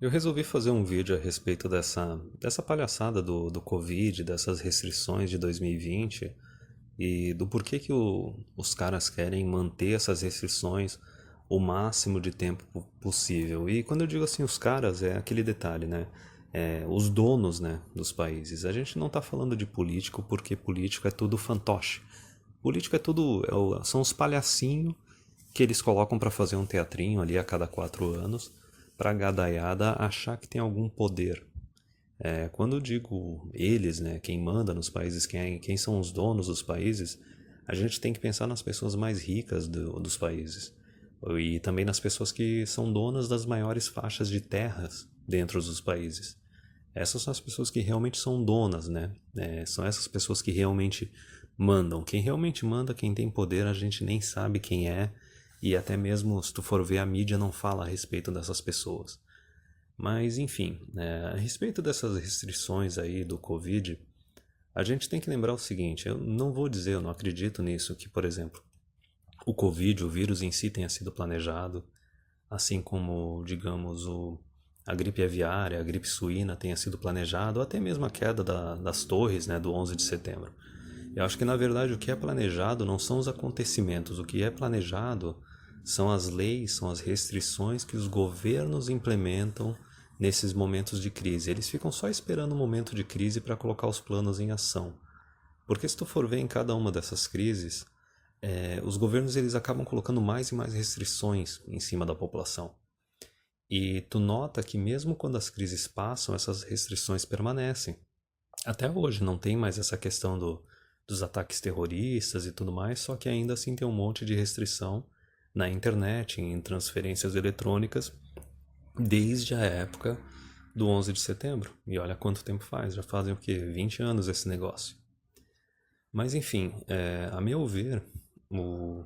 Eu resolvi fazer um vídeo a respeito dessa palhaçada do Covid, dessas restrições de 2020 e do porquê que os caras querem manter essas restrições o máximo de tempo possível. E quando eu digo assim os caras, é aquele detalhe, né? Os donos, né, dos países. A gente não está falando de político porque político é tudo fantoche. Político é tudo, são os palhacinhos que eles colocam para fazer um teatrinho ali a cada 4 anos, para a gadaiada achar que tem algum poder. Quando eu digo eles, né, quem manda nos países, quem são os donos dos países, a gente tem que pensar nas pessoas mais ricas dos países. E também nas pessoas que são donas das maiores faixas de terras dentro dos países. Essas são as pessoas que realmente são donas, né? São essas pessoas que realmente mandam. Quem realmente manda, quem tem poder, a gente nem sabe quem é. E até mesmo, se tu for ver, a mídia não fala a respeito dessas pessoas. Mas, enfim, a respeito dessas restrições aí do Covid, a gente tem que lembrar o seguinte, eu não vou dizer, eu não acredito nisso, que, por exemplo, o Covid, o vírus em si tenha sido planejado, assim como, digamos, a gripe aviária, a gripe suína tenha sido planejado, ou até mesmo a queda das torres, né, do 11 de setembro. Eu acho que, na verdade, o que é planejado não são os acontecimentos, o que é planejado são as leis, são as restrições que os governos implementam nesses momentos de crise. Eles ficam só esperando o momento de crise para colocar os planos em ação. Porque se tu for ver em cada uma dessas crises, os governos eles acabam colocando mais e mais restrições em cima da população. E tu nota que mesmo quando as crises passam, essas restrições permanecem. Até hoje não tem mais essa questão dos ataques terroristas e tudo mais, só que ainda assim tem um monte de restrição na internet, em transferências eletrônicas, desde a época do 11 de setembro. E olha quanto tempo faz, já fazem o quê? 20 anos esse negócio. Mas enfim, a meu ver, o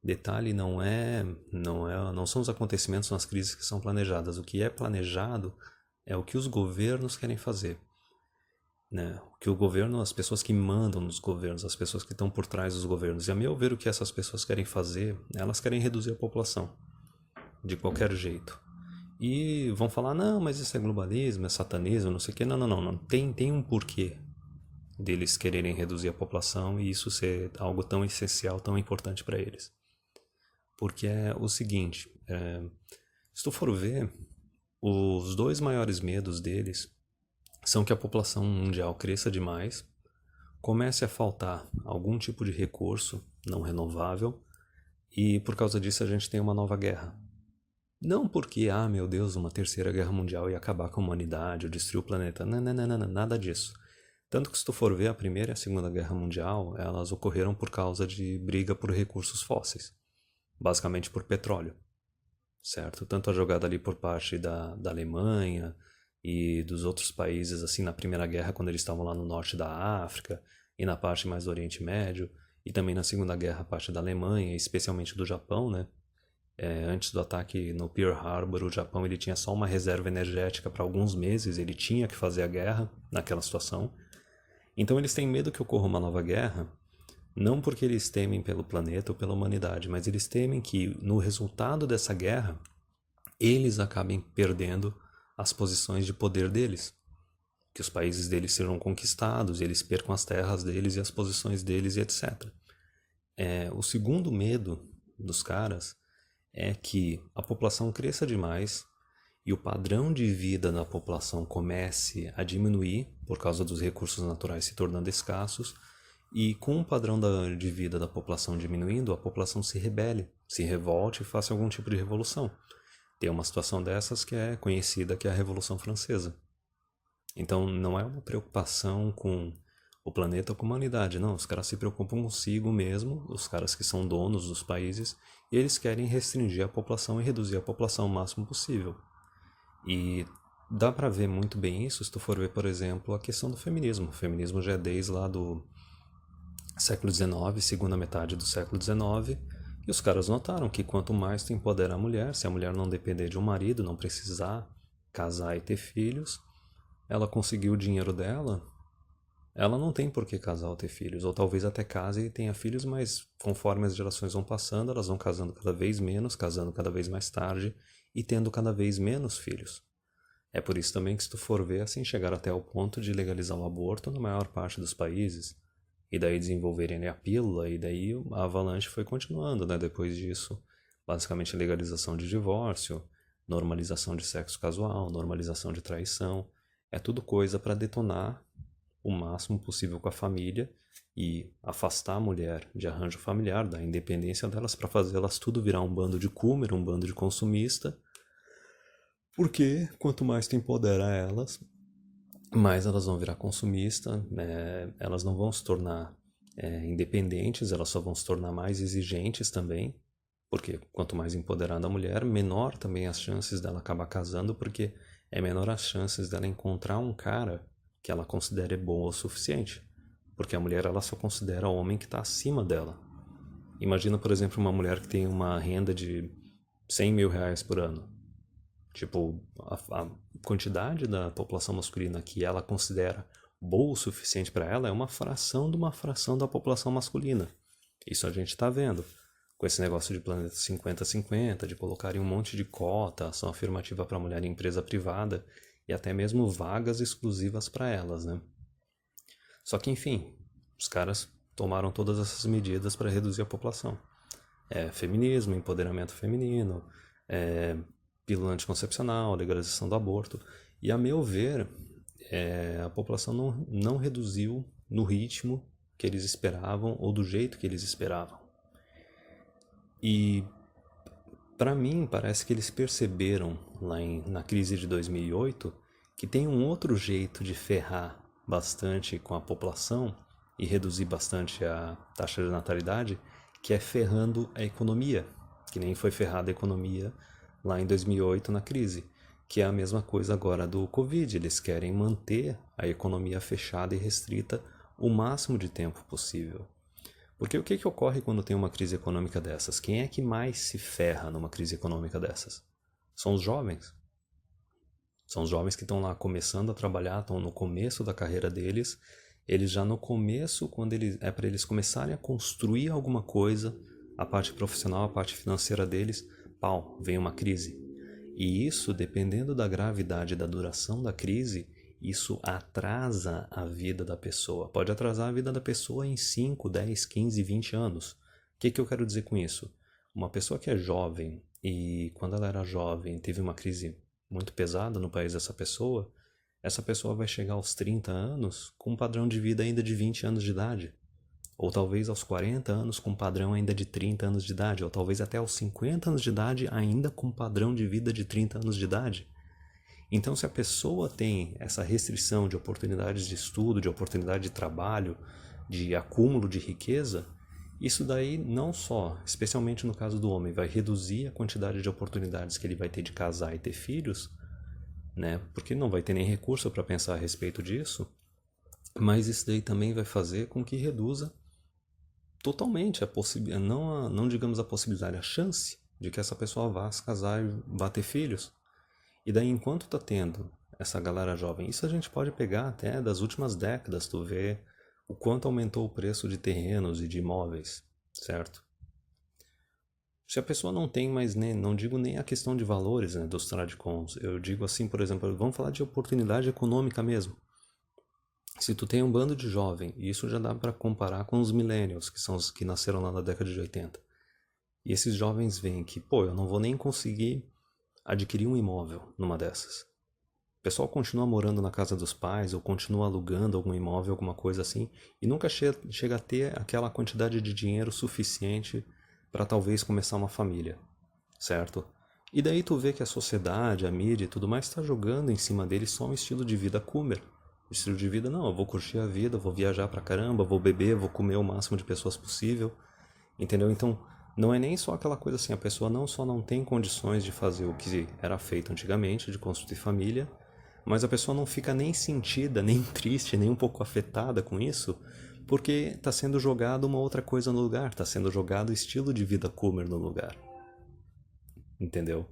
detalhe não são os acontecimentos, são as crises que são planejadas. O que é planejado é o que os governos querem fazer, né? O que o governo, as pessoas que mandam nos governos, as pessoas que estão por trás dos governos. E a meu ver, o que essas pessoas querem fazer, elas querem reduzir a população, de qualquer jeito. E vão falar, não, mas isso é globalismo, é satanismo, não sei o quê. Não, não, não, não. Tem um porquê deles quererem reduzir a população e isso ser algo tão essencial, tão importante para eles. Porque é o seguinte, se tu for ver, os dois maiores medos deles são que a população mundial cresça demais, comece a faltar algum tipo de recurso não renovável e por causa disso a gente tem uma nova guerra. Não porque, meu Deus, uma terceira guerra mundial ia acabar com a humanidade ou destruir o planeta. Não, não, não, não, nada disso. Tanto que se tu for ver a Primeira e a Segunda Guerra Mundial, elas ocorreram por causa de briga por recursos fósseis. Basicamente por petróleo, certo? Tanto a jogada ali por parte da Alemanha e dos outros países, assim, na Primeira Guerra, quando eles estavam lá no norte da África e na parte mais do Oriente Médio, e também na Segunda Guerra, a parte da Alemanha, especialmente do Japão, né? Antes do ataque no Pearl Harbor, o Japão ele tinha só uma reserva energética para alguns meses, ele tinha que fazer a guerra naquela situação. Então eles têm medo que ocorra uma nova guerra, não porque eles temem pelo planeta ou pela humanidade, mas eles temem que no resultado dessa guerra, eles acabem perdendo as posições de poder deles. Que os países deles sejam conquistados, eles percam as terras deles e as posições deles e etc. O segundo medo dos caras é que a população cresça demais e o padrão de vida da população comece a diminuir por causa dos recursos naturais se tornando escassos e com o padrão de vida da população diminuindo, a população se rebele, se revolte e faça algum tipo de revolução. Tem uma situação dessas que é conhecida que é a Revolução Francesa. Então não é uma preocupação com o planeta ou com a humanidade, não. Os caras se preocupam consigo mesmo, os caras que são donos dos países, e eles querem restringir a população e reduzir a população o máximo possível. E dá pra ver muito bem isso se tu for ver, por exemplo, a questão do feminismo. O feminismo já é desde lá do século XIX, segunda metade do século XIX, e os caras notaram que quanto mais tu empodera a mulher, se a mulher não depender de um marido, não precisar casar e ter filhos, ela conseguiu o dinheiro dela, ela não tem por que casar ou ter filhos, ou talvez até case e tenha filhos, mas conforme as gerações vão passando, elas vão casando cada vez menos, casando cada vez mais tarde e tendo cada vez menos filhos. É por isso também que se tu for ver, assim, chegaram até o ponto de legalizar o aborto na maior parte dos países. E daí desenvolverem ali a pílula, e daí a avalanche foi continuando, né? Depois disso, basicamente legalização de divórcio, normalização de sexo casual, normalização de traição. É tudo coisa para detonar o máximo possível com a família e afastar a mulher de arranjo familiar, da independência delas, para fazê-las tudo virar um bando de coomer, um bando de consumista. Porque quanto mais tu empodera elas, mais elas vão virar consumista, elas não vão se tornar independentes, elas só vão se tornar mais exigentes também, porque quanto mais empoderada a mulher, menor também as chances dela acabar casando, porque é menor as chances dela encontrar um cara que ela considere bom o suficiente, porque a mulher ela só considera o homem que está acima dela. Imagina, por exemplo, uma mulher que tem uma renda de 100 mil reais por ano. Tipo, a quantidade da população masculina que ela considera boa o suficiente para ela é uma fração de uma fração da população masculina. Isso a gente está vendo. Com esse negócio de planeta 50-50, de colocarem um monte de cota, ação afirmativa para mulher em empresa privada e até mesmo vagas exclusivas para elas, né? Só que, enfim, os caras tomaram todas essas medidas para reduzir a população. Feminismo, empoderamento feminino, pílula anticoncepcional, legalização do aborto. E, a meu ver, a população não reduziu no ritmo que eles esperavam ou do jeito que eles esperavam. E, para mim, parece que eles perceberam lá na crise de 2008 que tem um outro jeito de ferrar bastante com a população e reduzir bastante a taxa de natalidade, que é ferrando a economia, que nem foi ferrada a economia lá em 2008 na crise, que é a mesma coisa agora do Covid. Eles querem manter a economia fechada e restrita o máximo de tempo possível. Porque o que ocorre quando tem uma crise econômica dessas? Quem é que mais se ferra numa crise econômica dessas? São os jovens. São os jovens que estão lá começando a trabalhar, estão no começo da carreira deles. Eles já no começo, quando é para eles começarem a construir alguma coisa, a parte profissional, a parte financeira deles, pau, vem uma crise. E isso, dependendo da gravidade e da duração da crise, isso atrasa a vida da pessoa. Pode atrasar a vida da pessoa em 5, 10, 15, 20 anos. O que eu quero dizer com isso? Uma pessoa que é jovem e quando ela era jovem teve uma crise muito pesada no país dessa pessoa, essa pessoa vai chegar aos 30 anos com um padrão de vida ainda de 20 anos de idade. Ou talvez aos 40 anos com um padrão ainda de 30 anos de idade. Ou talvez até aos 50 anos de idade ainda com um padrão de vida de 30 anos de idade. Então, se a pessoa tem essa restrição de oportunidades de estudo, de oportunidade de trabalho, de acúmulo de riqueza, isso daí não só, especialmente no caso do homem, vai reduzir a quantidade de oportunidades que ele vai ter de casar e ter filhos, né? Porque não vai ter nem recurso para pensar a respeito disso, mas isso daí também vai fazer com que reduza totalmente a possibilidade, não digamos a possibilidade, a chance de que essa pessoa vá se casar e vá ter filhos. E daí, enquanto tá tendo essa galera jovem, isso a gente pode pegar até das últimas décadas, tu vê o quanto aumentou o preço de terrenos e de imóveis, certo? Se a pessoa não tem mais, nem, não digo nem a questão de valores, né, dos tradicons, eu digo assim, por exemplo, vamos falar de oportunidade econômica mesmo. Se tu tem um bando de jovem, e isso já dá para comparar com os millennials, que são os que nasceram lá na década de 80, e esses jovens veem que, pô, eu não vou nem conseguir adquirir um imóvel numa dessas. O pessoal continua morando na casa dos pais ou continua alugando algum imóvel, alguma coisa assim, e nunca chega a ter aquela quantidade de dinheiro suficiente para talvez começar uma família, certo? E daí tu vê que a sociedade, a mídia e tudo mais está jogando em cima deles só um estilo de vida coomer. Estilo de vida, não, eu vou curtir a vida, vou viajar pra caramba, vou beber, vou comer o máximo de pessoas possível, entendeu? Então, não é nem só aquela coisa assim, a pessoa não só não tem condições de fazer o que era feito antigamente, de construir família, mas a pessoa não fica nem sentida, nem triste, nem um pouco afetada com isso, porque está sendo jogado uma outra coisa no lugar, está sendo jogado o estilo de vida comer no lugar, entendeu?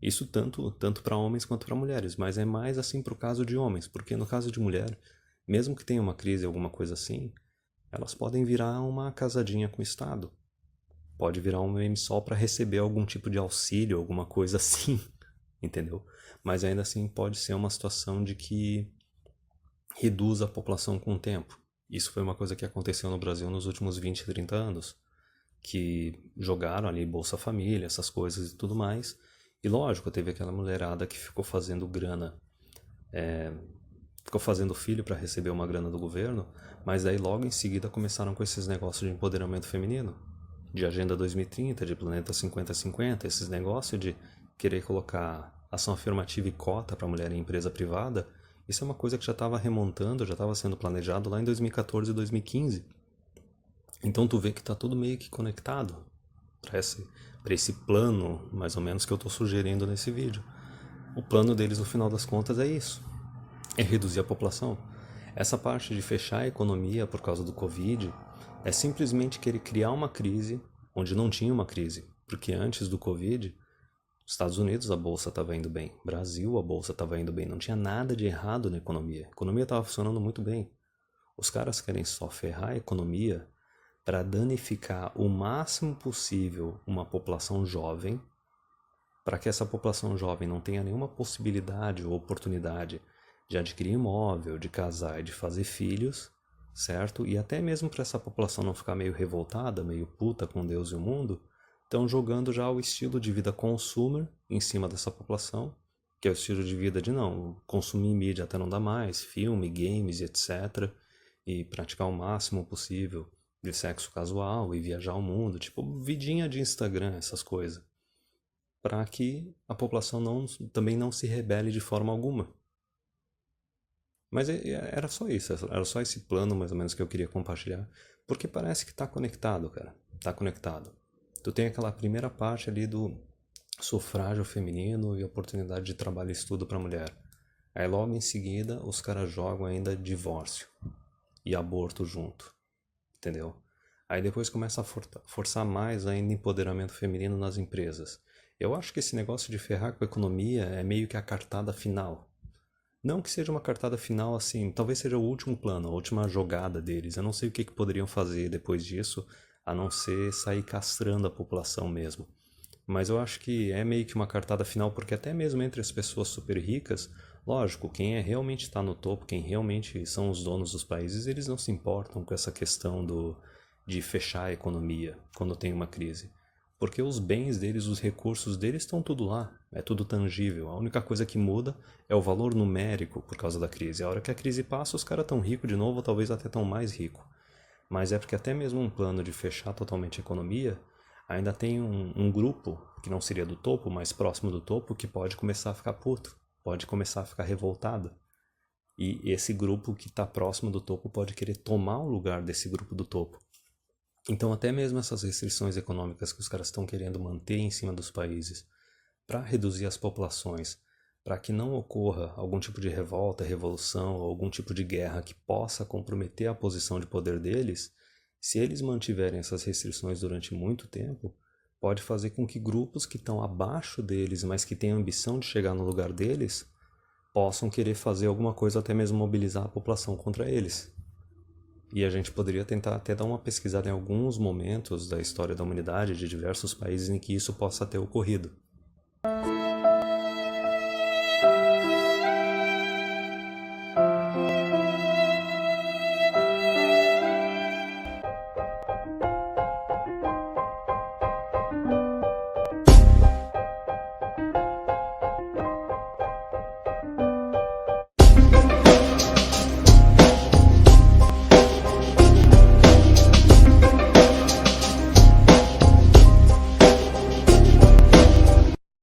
Isso tanto para homens quanto para mulheres, mas é mais assim para o caso de homens, porque no caso de mulher, mesmo que tenha uma crise, alguma coisa assim, elas podem virar uma casadinha com o Estado. Pode virar um MSOL para receber algum tipo de auxílio, alguma coisa assim, entendeu? Mas ainda assim pode ser uma situação de que reduz a população com o tempo. Isso foi uma coisa que aconteceu no Brasil nos últimos 20, 30 anos, que jogaram ali Bolsa Família, essas coisas e tudo mais. E lógico, teve aquela mulherada que ficou fazendo grana, ficou fazendo filho para receber uma grana do governo, mas daí logo em seguida começaram com esses negócios de empoderamento feminino, de Agenda 2030, de Planeta 50-50, esses negócios de querer colocar ação afirmativa e cota para mulher em empresa privada. Isso é uma coisa que já estava remontando, já estava sendo planejado lá em 2014 e 2015. Então tu vê que está tudo meio que conectado para esse plano, mais ou menos, que eu estou sugerindo nesse vídeo. O plano deles, no final das contas, é isso: é reduzir a população. Essa parte de fechar a economia por causa do Covid é simplesmente querer criar uma crise onde não tinha uma crise. Porque antes do Covid, Estados Unidos a bolsa estava indo bem, Brasil a bolsa estava indo bem, não tinha nada de errado na economia. A economia estava funcionando muito bem. Os caras querem só ferrar a economia para danificar o máximo possível uma população jovem, para que essa população jovem não tenha nenhuma possibilidade ou oportunidade de adquirir imóvel, de casar e de fazer filhos, certo? E até mesmo para essa população não ficar meio revoltada, meio puta com Deus e o mundo, estão jogando já o estilo de vida consumer em cima dessa população, que é o estilo de vida de não, consumir mídia até não dá mais, filme, games, etc. E praticar o máximo possível de sexo casual e viajar ao mundo, tipo vidinha de Instagram, essas coisas, para que a população também não se rebele de forma alguma. Mas era só isso, era só esse plano mais ou menos que eu queria compartilhar, porque parece que tá conectado, cara, tá conectado. Tu tem aquela primeira parte ali do sufrágio feminino e oportunidade de trabalho e estudo para mulher. Aí logo em seguida os caras jogam ainda divórcio e aborto junto, entendeu? Aí depois começa a forçar mais ainda empoderamento feminino nas empresas. Eu acho que esse negócio de ferrar com a economia é meio que a cartada final. Não que seja uma cartada final assim, talvez seja o último plano, a última jogada deles. Eu não sei o que poderiam fazer depois disso, a não ser sair castrando a população mesmo. Mas eu acho que é meio que uma cartada final, porque até mesmo entre as pessoas super ricas, lógico, quem realmente está no topo, quem realmente são os donos dos países, eles não se importam com essa questão de fechar a economia quando tem uma crise. Porque os bens deles, os recursos deles estão tudo lá, é tudo tangível. A única coisa que muda é o valor numérico por causa da crise. A hora que a crise passa, os caras estão ricos de novo, ou talvez até estão mais ricos. Mas é porque até mesmo um plano de fechar totalmente a economia, ainda tem um grupo, que não seria do topo, mas próximo do topo, que pode começar a ficar puto, pode começar a ficar revoltado. E esse grupo que está próximo do topo pode querer tomar o lugar desse grupo do topo. Então até mesmo essas restrições econômicas que os caras estão querendo manter em cima dos países para reduzir as populações, para que não ocorra algum tipo de revolta, revolução ou algum tipo de guerra que possa comprometer a posição de poder deles, se eles mantiverem essas restrições durante muito tempo, pode fazer com que grupos que estão abaixo deles, mas que têm a ambição de chegar no lugar deles, possam querer fazer alguma coisa, até mesmo mobilizar a população contra eles. E a gente poderia tentar até dar uma pesquisada em alguns momentos da história da humanidade de diversos países em que isso possa ter ocorrido.